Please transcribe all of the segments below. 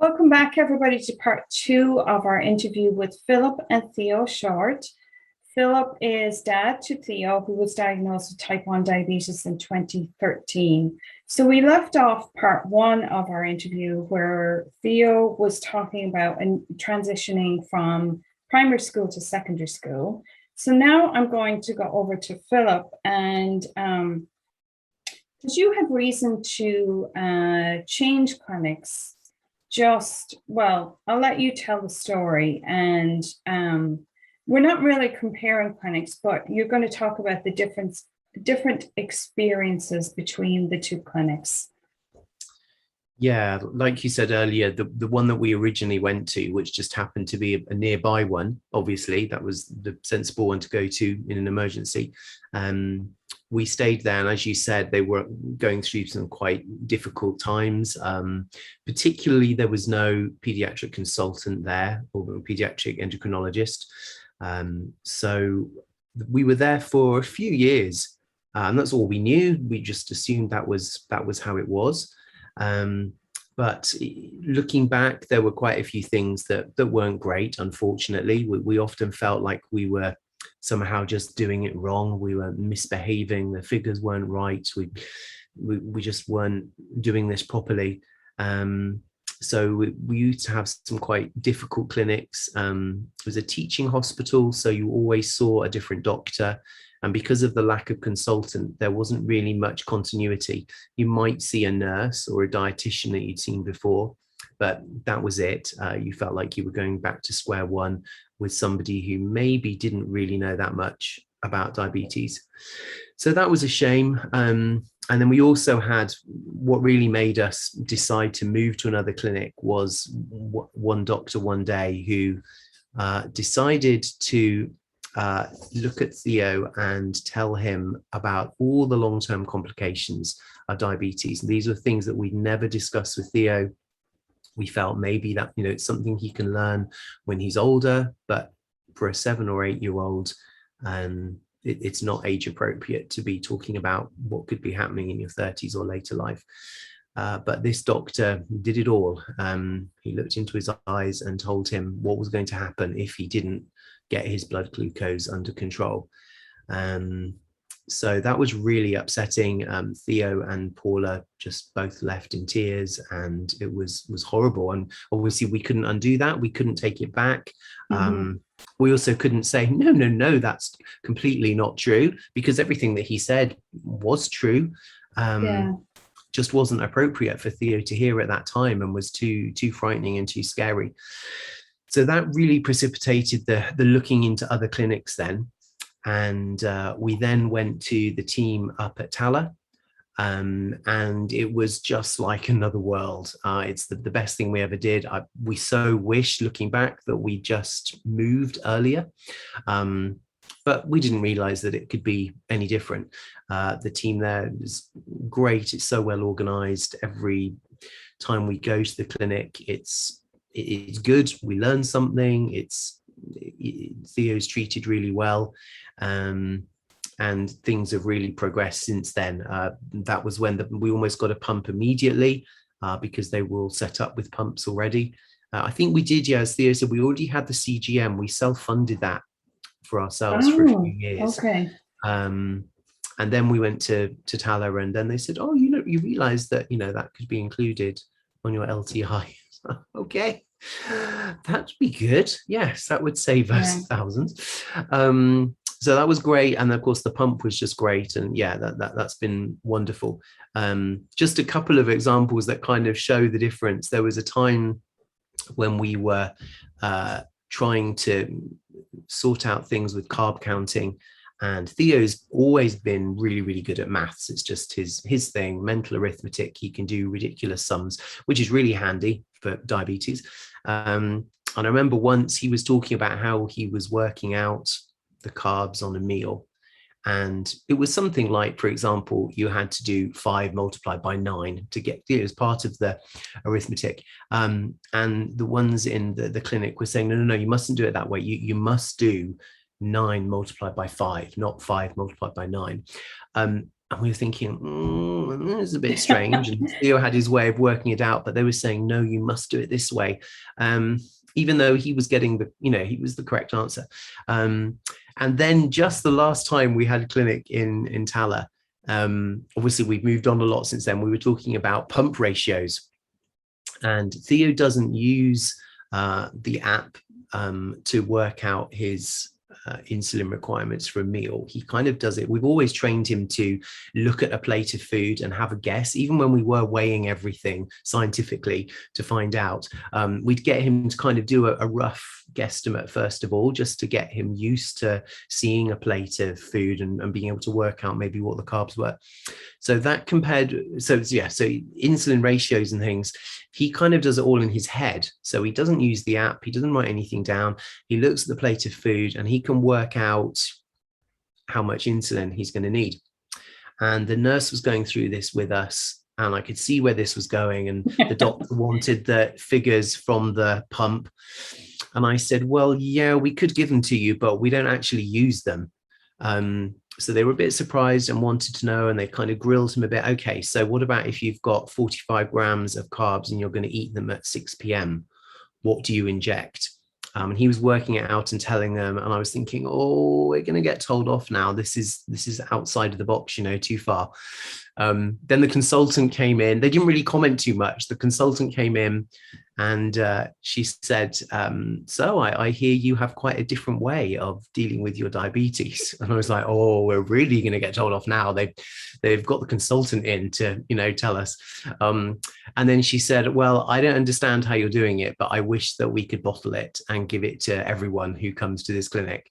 Welcome back, everybody, to part two of our interview with Philip and Theo Short. Philip is dad to Theo, who was diagnosed with type 1 diabetes in 2013. So we left off part one of our interview where Theo was talking about transitioning from primary school to secondary school. So now I'm going to go over to Philip, and did you have reason to change clinics? I'll let you tell the story, and we're not really comparing clinics, but you're going to talk about the different experiences between the two clinics. Yeah, like you said earlier, the one that we originally went to, which just happened to be a nearby one, obviously, that was the sensible one to go to in an emergency. We stayed there, and as you said, they were going through some quite difficult times. Particularly, there was no pediatric consultant there or a pediatric endocrinologist. So we were there for a few years, and that's all we knew. We just assumed that was how it was. But looking back, there were quite a few things that weren't great. Unfortunately, we often felt like we were somehow just doing it wrong. We were misbehaving. The figures weren't right. We just weren't doing this properly. So we used to have some quite difficult clinics. It was a teaching hospital, so you always saw a different doctor. And because of the lack of consultant, there wasn't really much continuity. You might see a nurse or a dietitian that you'd seen before, but that was it. You felt like you were going back to square one with somebody who maybe didn't really know that much about diabetes. So that was a shame. And then we also had, what really made us decide to move to another clinic was one doctor one day who decided to look at Theo and tell him about all the long-term complications of diabetes. These were things that we'd never discussed with Theo. We felt maybe that, it's something he can learn when he's older, but for a 7 or 8 year old, it's not age appropriate to be talking about what could be happening in your 30s or later life. But this doctor did it all. He looked into his eyes and told him what was going to happen if he didn't get his blood glucose under control. So that was really upsetting. Theo and Paula just both left in tears, and it was horrible. And obviously we couldn't undo that. We couldn't take it back. Mm-hmm. We also couldn't say, no, that's completely not true, because everything that he said was true. Just wasn't appropriate for Theo to hear at that time, and was too frightening and too scary. So that really precipitated the looking into other clinics then. And we then went to the team up at Tala, and it was just like another world. It's the best thing we ever did. We so wish, looking back, that we just moved earlier. But we didn't realize that it could be any different. The team there is great. It's so well organized. Every time we go to the clinic, it's good. We learn something. Theo's treated really well. And things have really progressed since then. That was when we almost got a pump immediately, because they were all set up with pumps already. I think we did, as Theo said, we already had the CGM. We self-funded that for ourselves for a few years. Okay. And then we went to Tala, and then they said, oh, you realize that, that could be included on your LTI. Okay, that'd be good. Yes, that would save us thousands. So that was great. And of course the pump was just great. And that's been wonderful. Just a couple of examples that kind of show the difference. There was a time when we were trying to sort out things with carb counting, and Theo's always been really, really good at maths. It's just his thing, mental arithmetic. He can do ridiculous sums, which is really handy for diabetes. And I remember once he was talking about how he was working out the carbs on a meal, and it was something like, for example, you had to do 5 multiplied by 9 to get as part of the arithmetic, and the ones in the clinic were saying, no, you mustn't do it that way. You must do 9 multiplied by 5, not 5 multiplied by 9. And we were thinking, this is a bit strange. And Theo had his way of working it out, but they were saying, no, you must do it this way. Even though he was getting he was the correct answer. And then just the last time we had a clinic in Tala, obviously we've moved on a lot since then. We were talking about pump ratios, and Theo doesn't use the app to work out his insulin requirements for a meal. He kind of does it. We've always trained him to look at a plate of food and have a guess, even when we were weighing everything scientifically to find out. We'd get him to kind of do a rough guesstimate first of all, just to get him used to seeing a plate of food and being able to work out maybe what the carbs were. So that so insulin ratios and things, he kind of does it all in his head. So he doesn't use the app, he doesn't write anything down. He looks at the plate of food and he can work out how much insulin he's going to need. And the nurse was going through this with us, and I could see where this was going. And the doctor wanted the figures from the pump. And I said, well, yeah, we could give them to you, but we don't actually use them. So they were a bit surprised and wanted to know, and they kind of grilled him a bit. Okay, so what about if you've got 45 grams of carbs and you're going to eat them at 6 p.m.? What do you inject? And he was working it out and telling them, and I was thinking, oh, we're going to get told off now. This is outside of the box, too far. Then the consultant came in. They didn't really comment too much. The consultant came in and she said, so I hear you have quite a different way of dealing with your diabetes. And I was like, oh, we're really going to get told off now. They've got the consultant in to, tell us. And then she said, well, I don't understand how you're doing it, but I wish that we could bottle it and give it to everyone who comes to this clinic.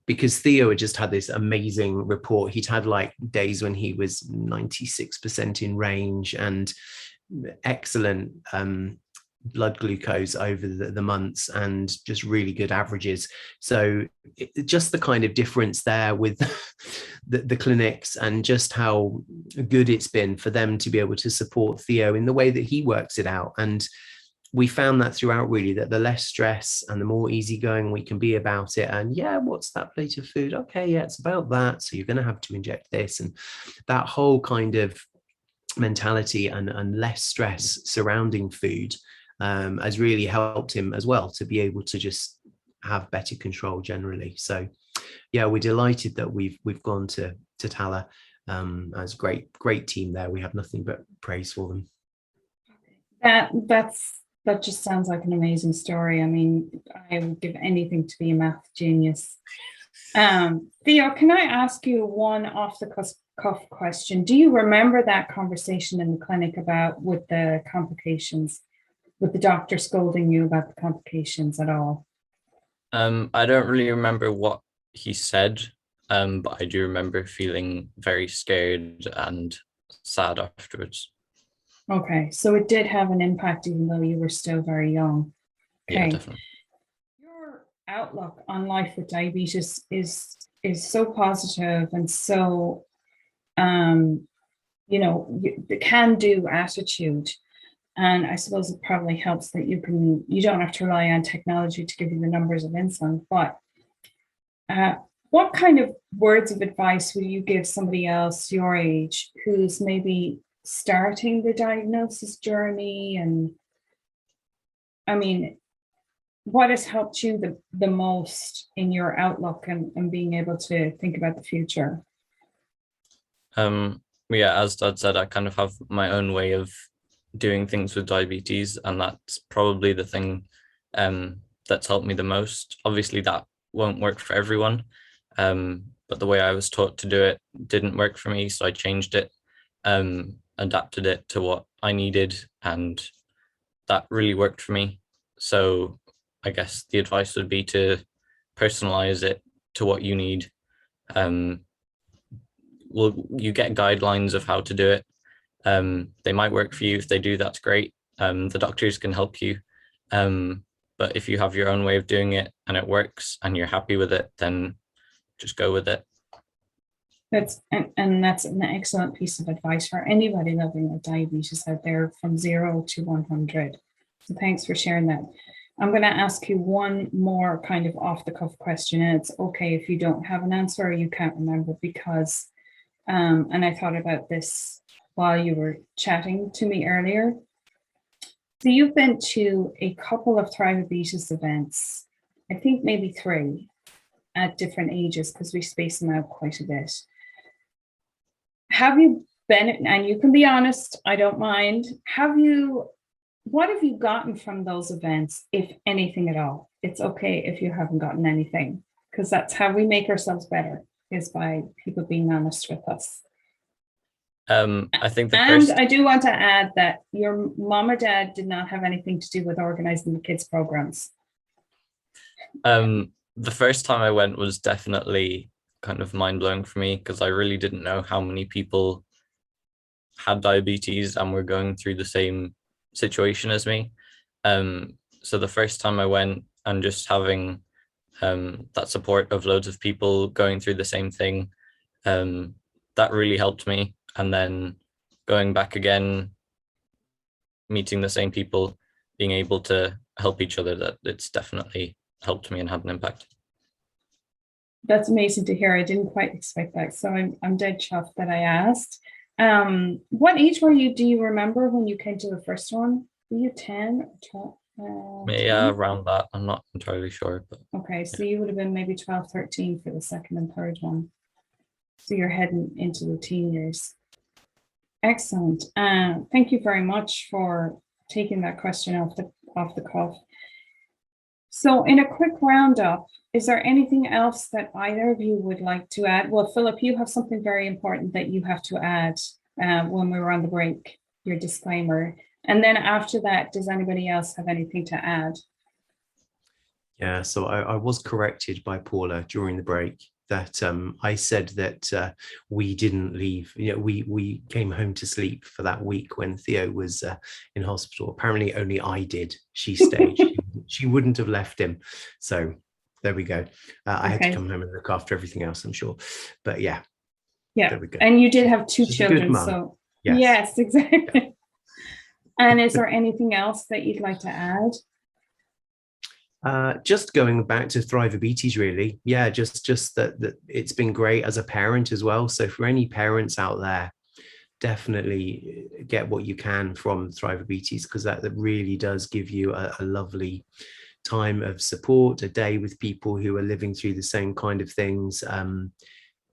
Because Theo had just had this amazing report. He'd had like days when he was 96% in range and excellent blood glucose over the months, and just really good averages. So just the kind of difference there with the clinics, and just how good it's been for them to be able to support Theo in the way that he works it out. And we found that throughout, really, that the less stress and the more easygoing we can be about it. And yeah, what's that plate of food? Okay, yeah, it's about that. So you're going to have to inject this. And that whole kind of mentality and less stress surrounding food has really helped him as well to be able to just have better control generally. So yeah, we're delighted that we've gone to Tala. As great team there. We have nothing but praise for them. That just sounds like an amazing story. I mean, I would give anything to be a math genius. Theo, can I ask you one off the cuff question? Do you remember that conversation in the clinic with the complications, with the doctor scolding you about the complications at all? I don't really remember what he said, but I do remember feeling very scared and sad afterwards. Okay, so it did have an impact even though you were still very young. Okay. Yeah, definitely. Your outlook on life with diabetes is so positive and so, the can-do attitude. And I suppose it probably helps that you don't have to rely on technology to give you the numbers of insulin. But what kind of words of advice would you give somebody else your age who's maybe starting the diagnosis journey? And I mean, what has helped you the most in your outlook and being able to think about the future? Yeah, as Dad said, I kind of have my own way of doing things with diabetes, and that's probably the thing that's helped me the most. Obviously that won't work for everyone, but the way I was taught to do it didn't work for me, so I changed it, adapted it to what I needed, and that really worked for me. So I guess the advice would be to personalize it to what you need. You get guidelines of how to do it. They might work for you. If they do, that's great. The doctors can help you. But if you have your own way of doing it and it works and you're happy with it, then just go with it. That's an excellent piece of advice for anybody living with diabetes out there, from 0 to 100. So thanks for sharing that. I'm going to ask you one more kind of off the cuff question, and it's okay if you don't have an answer or you can't remember, because And I thought about this while you were chatting to me earlier. So you've been to a couple of Thriveabetes events, I think maybe 3 at different ages, because we space them out quite a bit. Have you been, and you can be honest, I don't mind, what have you gotten from those events, if anything at all? It's okay if you haven't gotten anything, because that's how we make ourselves better, is by people being honest with us. I think And I do want to add that your mom or dad did not have anything to do with organizing the kids' programs. The first time I went was definitely kind of mind-blowing for me, because I really didn't know how many people had diabetes and were going through the same situation as me. So the first time I went, and just having that support of loads of people going through the same thing, that really helped me. And then going back again, meeting the same people, being able to help each other, that it's definitely helped me and had an impact. That's amazing to hear. I didn't quite expect that, so I'm dead chuffed that I asked. What age were you? Do you remember when you came to the first one? Were you 10 or 12? Yeah, around that. I'm not entirely sure, but okay, so you would have been maybe 12, 13 for the second and third one. So you're heading into the teen years. Excellent. Thank you very much for taking that question off the cuff. So in a quick roundup, is there anything else that either of you would like to add? Well, Philip, you have something very important that you have to add when we were on the break, your disclaimer. And then after that, does anybody else have anything to add? Yeah, so I was corrected by Paula during the break that I said that we didn't leave. You know, we came home to sleep for that week when Theo was in hospital. Apparently only I did. She stayed. She wouldn't have left him. So there we go. I had to come home and look after everything else, I'm sure. But yeah. Yeah. There we go. And you did have 2 She's children. So yes, exactly. And is there anything else that you'd like to add? Just going back to Thriveabetes, really. Yeah, just that it's been great as a parent as well. So for any parents out there, definitely get what you can from Thriveabetes, because that really does give you a lovely time of support, a day with people who are living through the same kind of things.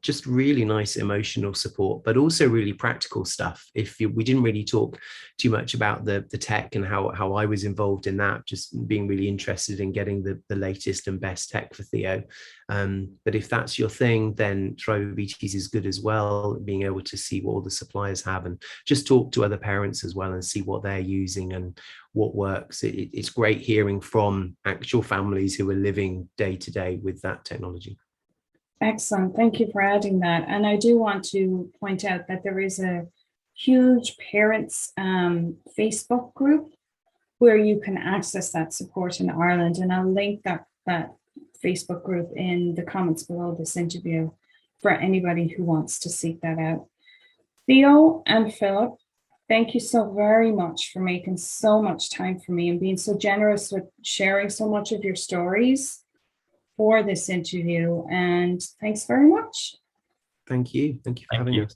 Just really nice emotional support, but also really practical stuff. We didn't really talk too much about the tech and how I was involved in that, just being really interested in getting the latest and best tech for Theo. But if that's your thing, then Thriveabetes is good as well, being able to see what all the suppliers have and just talk to other parents as well and see what they're using and what works. It's great hearing from actual families who are living day to day with that technology. Excellent. Thank you for adding that. And I do want to point out that there is a huge parents Facebook group where you can access that support in Ireland. And I'll link that Facebook group in the comments below this interview for anybody who wants to seek that out. Theo and Philip, thank you so very much for making so much time for me and being so generous with sharing so much of your stories for this interview, and thanks very much. Thank you for having us.